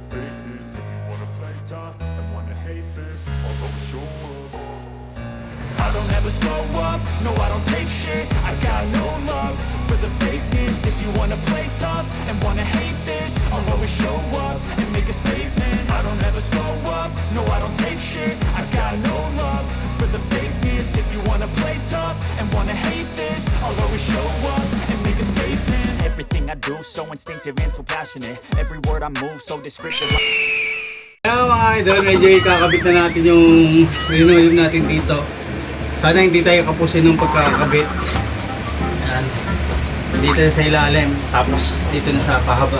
fakeness. If you wanna play tough and wanna hate this, I'll always show up. I don't ever slow up, no I don't take shit. I got no love for the fakeness. If you wanna play tough and wanna hate this, I'll always show up and make a statement. I don't ever slow up, no I don't take shit. I got no love for the fakeness. If you wanna play tough and wanna hate this, I'll always show up and make a statement. Everything I do so instinctive and so passionate. Every word I move so descriptive. Kaya mga idol, medyo ikakabit na natin yung linoleum natin dito. Sana hindi tayo kapusin ng pagkakabit. Ayan. Dito sa ilalim, tapos dito na sa pahaba.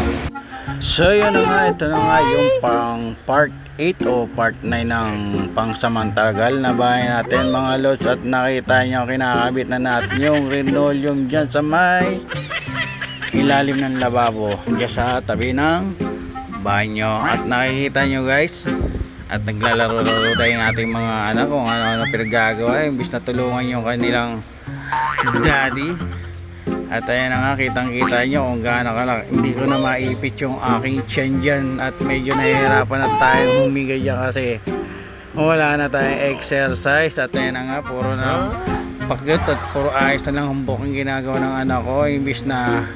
So yun na nga, ito na nga yung pang part 8 o part 9 ng pangsamantagal na bahay natin mga lods. At nakita nyo, kinakabit na natin yung linoleum dyan sa may ilalim ng lababo, dyan sa tabi ng banyo. At nakikita nyo guys, at naglalaro-laro tayo ng ating mga anak kung ano-ano pinagagawa imbis na tulungan yung kanilang daddy. At ayan na nga, kitang-kita nyo kung gaano kalaki. Hindi ko na maipit yung aking tiyan dyan at medyo nahihirapan na tayong humigay dyan kasi wala na tayong exercise. At ayan na nga, puro na pakit at puro ayos na lang humbok yung ginagawa ng anak ko imbis na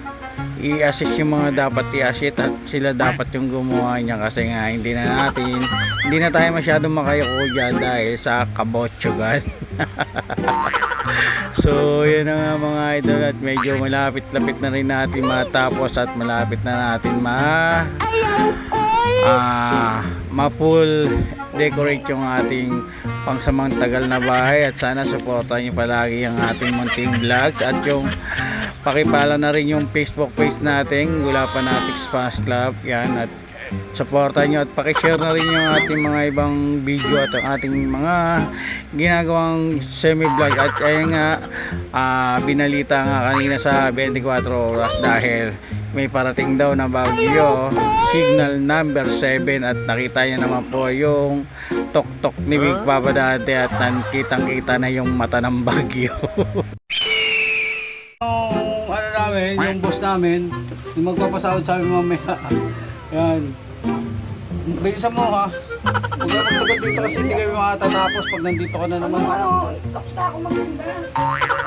i-assist yung mga dapat i-assist at sila dapat yung gumawa niya kasi nga hindi na tayo masyadong makayuko dyan dahil sa kabotsugan. So yun na nga mga idol, at medyo malapit-lapit na rin natin matapos at malapit na natin ma-full decorate yung ating pangsamantagal na bahay. At sana supportan nyo palagi ang ating munting vlogs at yung pakipala na rin yung Facebook page natin, Gula Fanatics Fans Club. Yan, at supportan nyo at pakishare na rin yung ating mga ibang video at ang ating mga ginagawang semi vlog. At ayun nga, binalita nga kanina sa 24 oras dahil may parating daw na bagyo, signal number 7, at nakita nyo naman po yung tok-tok ni Big Papa Dante at kitang-kita na yung mata ng bagyo. Yung ano namin, yung boss namin, yung magpapasahod sa amin mamaya. Yan. Bilisan mo ha. Huwag na magtagal dito kasi hindi kayo makatatapos pag nandito ka na naman. Tapos na ako magtinda.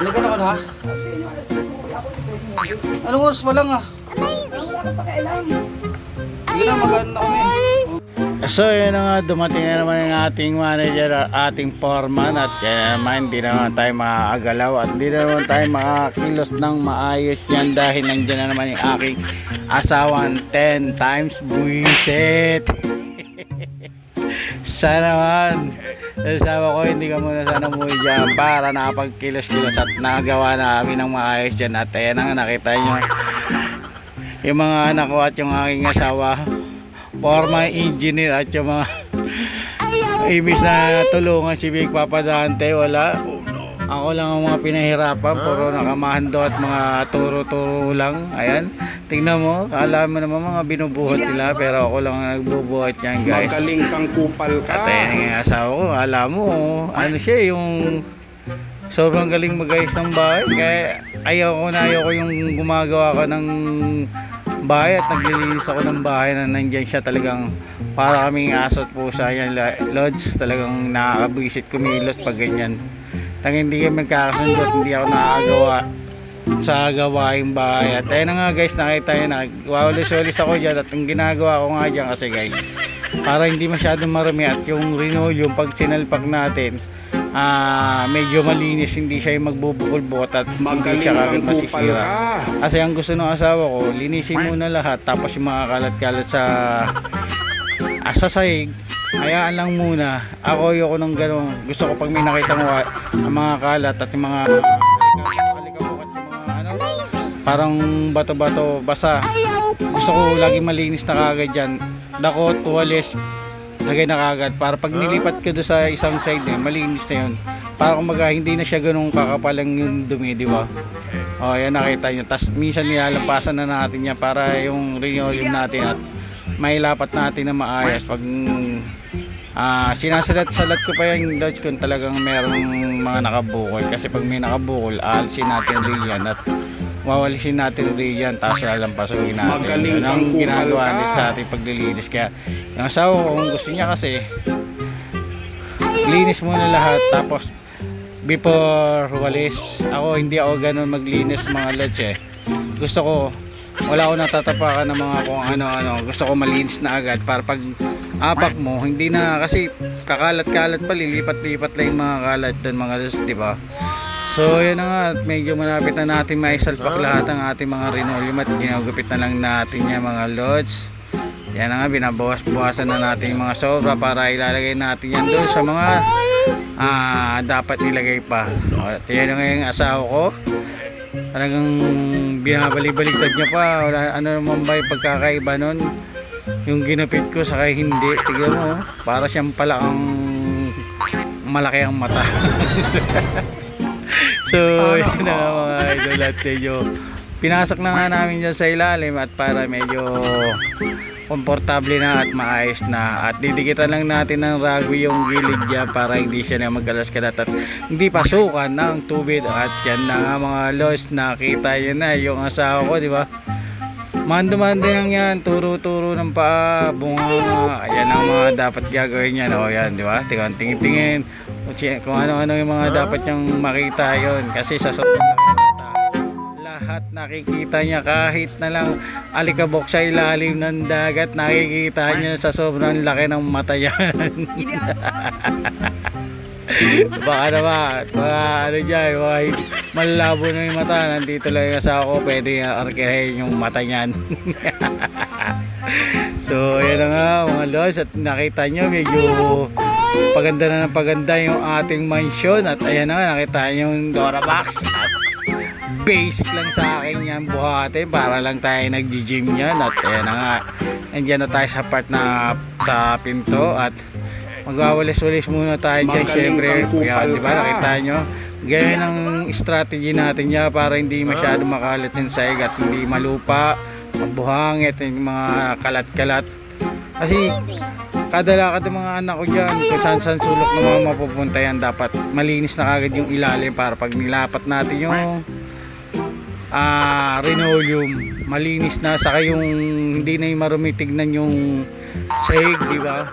Nagano ka na ha? Tapos sa inyo, alas 3 mo, ako dito. Anong oras pa lang ha? Wala ka pakialam. Hindi na, mag-ano na kami. So yun na nga, dumating na naman yung ating manager at ating foreman. At kaya naman, hindi naman tayo makakagalaw at hindi naman tayo makakilos ng maayos yan dahil nandiyan na naman yung aking asawang 10 times buwisit. Sana naman sasawa ko hindi ka muna sana muli dyan para nakapagkilos-kilos at nagawa namin ng maayos dyan. At ayan na nga, nakita nyo yung mga anak ko at yung aking asawa, former engineer, at yung mga imbis na tulungan si Big Papa Dante, wala. Ako lang ang mga pinahirapan, puro nakamando at mga turo-turo lang. Ayan, tingnan mo, alam mo naman mga binubuhat nila, pero ako lang ang nagbubuhat yan guys. Magaling kang kupal ka. At ayan yung asawa ko, alam mo, ano siya, yung sobrang galing mag-ayos ng bahay. Kaya ayoko yung gumagawa ka ng bahay at naglilinis ako ng bahay na nandyan siya, talagang para kaming aso at pusa yan lods. Talagang nakakabwisit kumilos pag ganyan. Hindi kami magkakasundo at hindi ako nakakagawa sa gawaing bahay. At ayun na nga guys, nakita nyo na wawalis-walis ako dyan. At ang ginagawa ko nga dyan kasi guys, para hindi masyadong marami at yung linoleum pag sinalpak natin medyo malinis, hindi siya yung magbubukol-bukot at hindi siya kagad masisira. Kasi ang gusto ng asawa ko, linisin muna lahat tapos yung mga kalat-kalat sa sahig, hayaan lang muna. Ako ayoko nung gano'n. Gusto ko pag may nakita mo ang mga kalat at yung mga kalikabukot, yung mga ano, parang bato-bato basa, gusto ko lagi malinis na kagad dyan. Dako, tuwalis, lagay na kagad para pag nilipat ko doon sa isang side niya, malinis na yun. Para kumaga hindi na siya ganung kakapalang yung dumi, di ba? O yan, nakita nyo. Tapos minsan nilalampasan na natin yan para yung linoleum natin at mailapat natin na maayos. Pag sinasalat-salat ko pa yung Dodge kung talagang merong mga nakabukol, kasi pag may nakabukol, aalsin natin rin yan at wawalisin natin ulit yan, tapos lalampasuin natin. Magaling Yun ang kang ginagawa kupal ka. natin sa ating paglilinis. Kaya yung asawa ko, kung gusto niya kasi, linis muna lahat, tapos before walis. Ako hindi ako ganun maglinis mga lods eh. Gusto ko, wala ako natatapakan ng mga kung ano-ano. Gusto ko malinis na agad para pag apak mo, hindi na kasi kakalat-kalat pa, lilipat-lipat lang yung mga kalat doon mga lods, di ba? So yun na nga, medyo malapit na natin maisalpak lahat ng ating mga linoleum at ginagupit na lang natin yan mga lods. Yan na nga, binabawas-bawasan na natin yung mga sobra para ilalagay natin yan doon sa mga dapat ilagay pa. At yan na nga yung asawa ko, talagang binabalik-baliktad niya pa. Wala, ano naman ba yung pagkakaiba nun, yung ginupit ko saka hindi. Tignan mo, para siyang pala ang malaki ang mata. So yun na nga mga idol, at medyo pinasok na nga namin dyan sa ilalim at para medyo komportable na at maayos na, at didikitan lang natin ng rugby yung gilid dyan para hindi siya na magkalas-kalat at hindi pasukan ng tubig. At yan na nga mga lods, nakita yun na yung asawa ko, di ba? Mando-mando lang yan, turo-turo ng paa, bunga, ayan ang mga dapat gagawin yan. O yan, di ba? Tingin-tingin kung ano-ano yung mga dapat niyang makita yon, kasi sa sobrang lahat nakikita niya, kahit na lang alikabok sa ilalim ng dagat, nakikita niya sa sobrang laki ng mata yan. Baka naman mga ano dyan, mga malabo na yung mata, nandito lang yung asawa ko, pwede arkihin yung mata niyan. So yan na nga mga lods, at nakita nyo medyo paganda na ng paganda yung ating mansion. At ayan na nga, nakita nyo yung Dora-Max. Basic lang sa akin yan buhatin para lang tayo nag-gym yan. At ayan na nga, andyan na tayo sa part na sa pinto at magwawalis-walis muna tayo dyan. Syempre, yan, diba, nakita nyo, ganyan ang strategy natin niya para hindi masyado makalat yung saig at hindi malupa, mabuhangit yung mga kalat-kalat. Kasi kada lakad ng mga anak ko dyan, kung saan sulok na mga mapupunta yan, dapat malinis na kagad yung ilalim para pag nilapat natin yung linoleum, malinis na, saka yung hindi na yung marumi tignan yung sahig, di ba?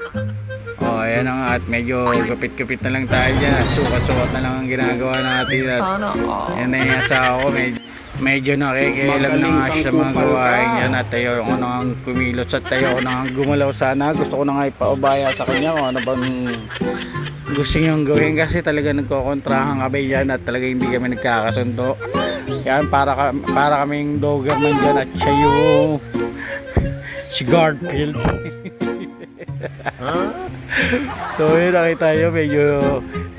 O ayan na nga, at medyo gupit-gupit na lang tayo dyan at sukat-sukat na lang ang ginagawa natin. At yan na yung asawa ko, medyo nakikialam na nga siya sa mga gawain yan, at tayo ko nang kumilos at tayo ko nang gumalaw sana. Gusto ko na nga ipaubaya sa kanya kung ano bang gusto niyang gawin, kasi talaga nagkokontrahan kami yan at talaga hindi kami nagkakasundo. Yan, para kaming Doberman dyan at siya yung si Garfield. So yun, nakita nyo, medyo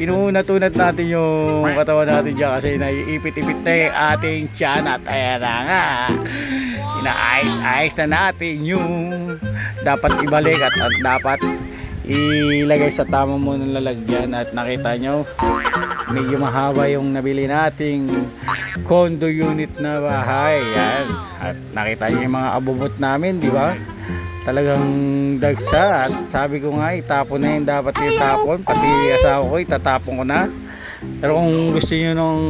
inuunat-unat natin yung katawan natin dyan kasi naiipit-ipit na yung ating tiyan. At ayan na nga, inaayos-ayos na natin yung dapat ibalik at dapat ilagay sa tamang muna lalagyan. At nakita nyo, medyo mahaba yung nabili nating condo unit na bahay. Yan, at nakita nyo yung mga abubot namin, di ba? Talagang dagsa, at sabi ko nga itapon na yung dapat itapon, pati asawa ko itatapon ko na. Pero kung gusto nyo nung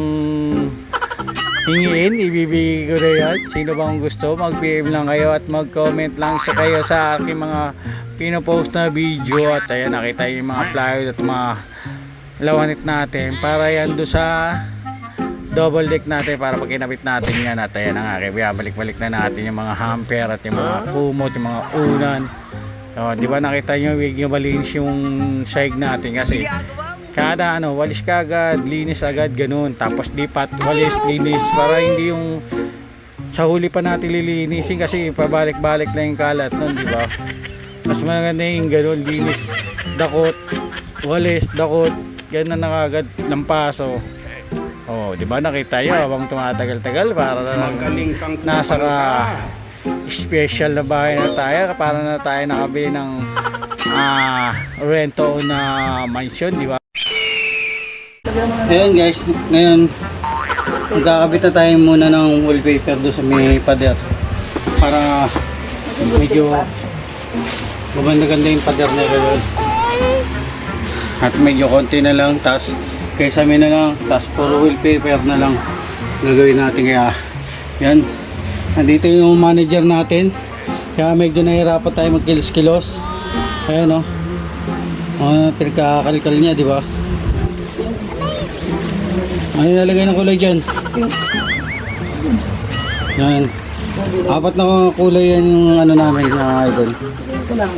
hingiin, ibibigay ko na yan. Sino bang gusto, mag-PM lang kayo at mag-comment lang sa kayo sa aking mga pinopost na video. At ayan, nakita yung mga plywood at mga lawanit natin para yan doon sa double deck natin, para pag kinabit natin yan. At ayan na nga, kaya balik-balik na natin yung mga hamper at yung mga kumot, yung mga unan. So, di ba nakita nyo, medyo malinis yung sahig natin kasi kada walis ka agad, linis agad, ganun. Tapos lipat, walis, linis, para hindi yung sa huli pa natin lilinisin kasi pabalik-balik na yung kalat nun, di ba? Mas maganda yung ganun, linis, dakot, walis, dakot, ganun na agad, lampaso. Oh, di ba nakita nyo habang tumatagal-tagal, para na nasa ka special na bahay na tayo, para na tayo nakabili ng rento na mansion, di ba? Ayun guys, ngayon magkakabit na tayo muna ng wallpaper doon sa may pader para medyo gumanda-ganda yung pader na doon. At medyo konti na lang, tas kaysa na lang, tas puro wallpaper na lang gagawin natin. Kaya Yan. Nandito yung manager natin. Kaya medyo nahirapan tayo magkilos-kilos. Ayan o. Pinagkakakalkal niya, di ba? Ano nalagay ng kulay dyan? Yan. 4 na kulay yan yung ano namin, mga idol. Ito lang.